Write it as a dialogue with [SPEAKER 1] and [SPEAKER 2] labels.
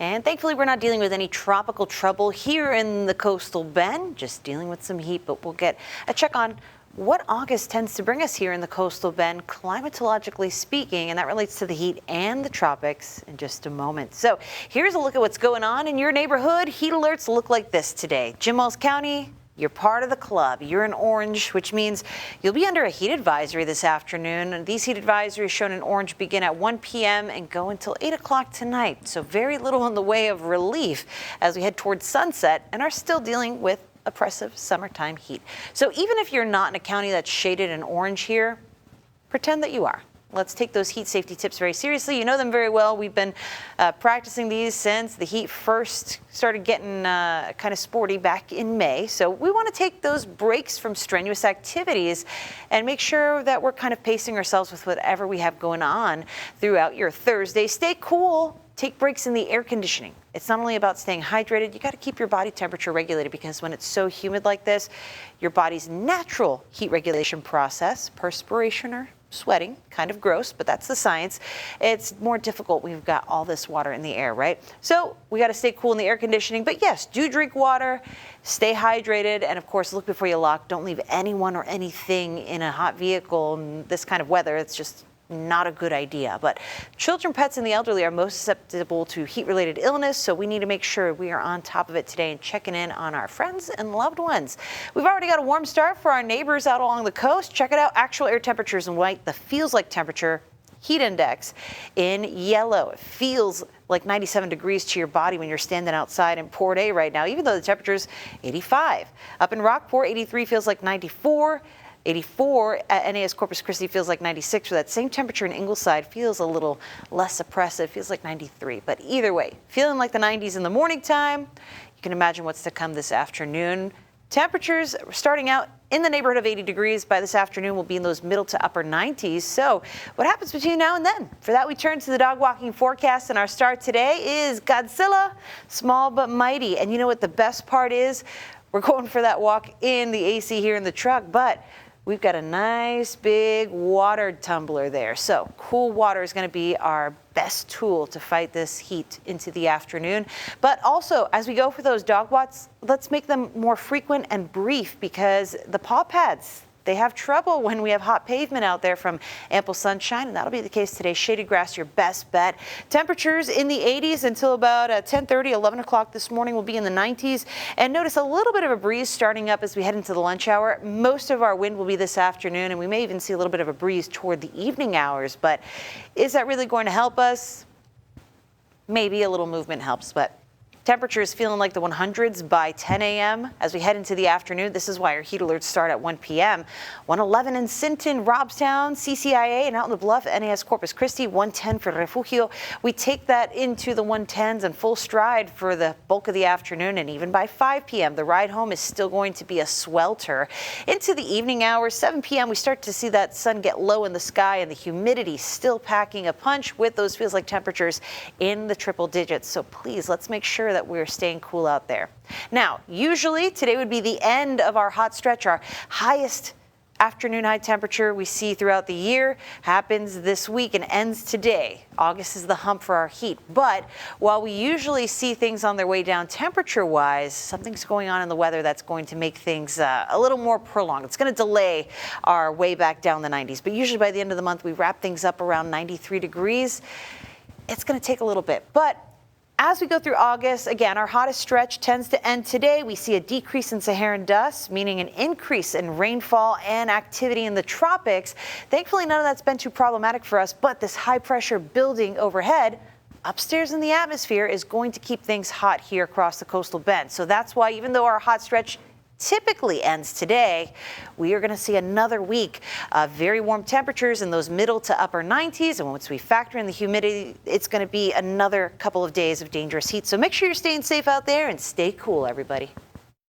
[SPEAKER 1] And thankfully, we're not dealing with any tropical trouble here in the coastal bend, just dealing with some heat. But we'll get a check on what August tends to bring us here in the coastal bend, climatologically speaking, and that relates to the heat and the tropics in just a moment. So here's a look at what's going on in your neighborhood. Heat alerts look like this today. Jim Wells County, you're part of the club. You're in orange, which means you'll be under a heat advisory this afternoon. And these heat advisories shown in orange begin at 1 p.m. and go until 8 o'clock tonight. So very little in the way of relief as we head towards sunset and are still dealing with oppressive summertime heat. So even if you're not in a county that's shaded in orange here, pretend that you are. Let's take those heat safety tips very seriously. You know them very well. We've been practicing these since the heat first started getting kind of sporty back in May. So we want to take those breaks from strenuous activities and make sure that we're kind of pacing ourselves with whatever we have going on throughout your Thursday. Stay cool. Take breaks in the air conditioning. It's not only about staying hydrated, you got to keep your body temperature regulated because when it's so humid like this, your body's natural heat regulation process, perspiration or sweating, kind of gross, but that's the science. It's more difficult when we've got all this water in the air, right? So we got to stay cool in the air conditioning, but yes, do drink water, stay hydrated, and of course, look before you lock. Don't leave anyone or anything in a hot vehicle in this kind of weather. It's just not a good idea. But children, pets, and the elderly are most susceptible to heat-related illness, so we need to make sure we are on top of it today and checking in on our friends and loved ones. We've already got a warm start for our neighbors out along the coast. Check it out, actual air temperatures in white, the feels like temperature, heat index in yellow. It feels like 97 degrees to your body when you're standing outside in Port A right now, even though the temperature's 85. Up in Rockport, 83 feels like 94. 84 at NAS Corpus Christi feels like 96. For that same temperature in Ingleside feels a little less oppressive, feels like 93. But either way, feeling like the 90s in the morning time. You can imagine what's to come this afternoon. Temperatures starting out in the neighborhood of 80 degrees by this afternoon will be in those middle to upper 90s. So what happens between now and then? For that, we turn to the dog walking forecast, and our start today is Godzilla, small but mighty. And you know what the best part is? We're going for that walk in the AC here in the truck, but we've got a nice big water tumbler there. So cool water is going to be our best tool to fight this heat into the afternoon. But also, as we go for those dog walks, let's make them more frequent and brief because the paw pads, they have trouble when we have hot pavement out there from ample sunshine, and that'll be the case today. Shaded grass, your best bet. Temperatures in the 80s until about 10:30, 11 o'clock this morning will be in the 90s. And notice a little bit of a breeze starting up as we head into the lunch hour. Most of our wind will be this afternoon, and we may even see a little bit of a breeze toward the evening hours. But is that really going to help us? Maybe a little movement helps, but temperatures feeling like the 100s by 10 a.m. as we head into the afternoon. This is why our heat alerts start at 1 p.m. 111 in Sinton, Robstown, CCIA, and out in the Bluff, NAS Corpus Christi, 110 for Refugio. We take that into the 110s and full stride for the bulk of the afternoon, and even by 5 p.m. the ride home is still going to be a swelter. Into the evening hours, 7 p.m. we start to see that sun get low in the sky and the humidity still packing a punch with those feels like temperatures in the triple digits. So please, let's make sure that we're staying cool out there. Now, usually today would be the end of our hot stretch. Our highest afternoon high temperature we see throughout the year happens this week and ends today. August is the hump for our heat. But while we usually see things on their way down temperature-wise, something's going on in the weather that's going to make things a little more prolonged. It's going to delay our way back down the 90s. But usually by the end of the month, we wrap things up around 93 degrees. It's going to take a little bit. But as we go through August, again, our hottest stretch tends to end today. We see a decrease in Saharan dust, meaning an increase in rainfall and activity in the tropics. Thankfully, none of that's been too problematic for us, but this high pressure building overhead upstairs in the atmosphere is going to keep things hot here across the coastal bend. So that's why even though our hot stretch typically ends today, we are going to see another week of very warm temperatures in those middle to upper 90s. And once we factor in the humidity, it's going to be another couple of days of dangerous heat. So make sure you're staying safe out there and stay cool, everybody.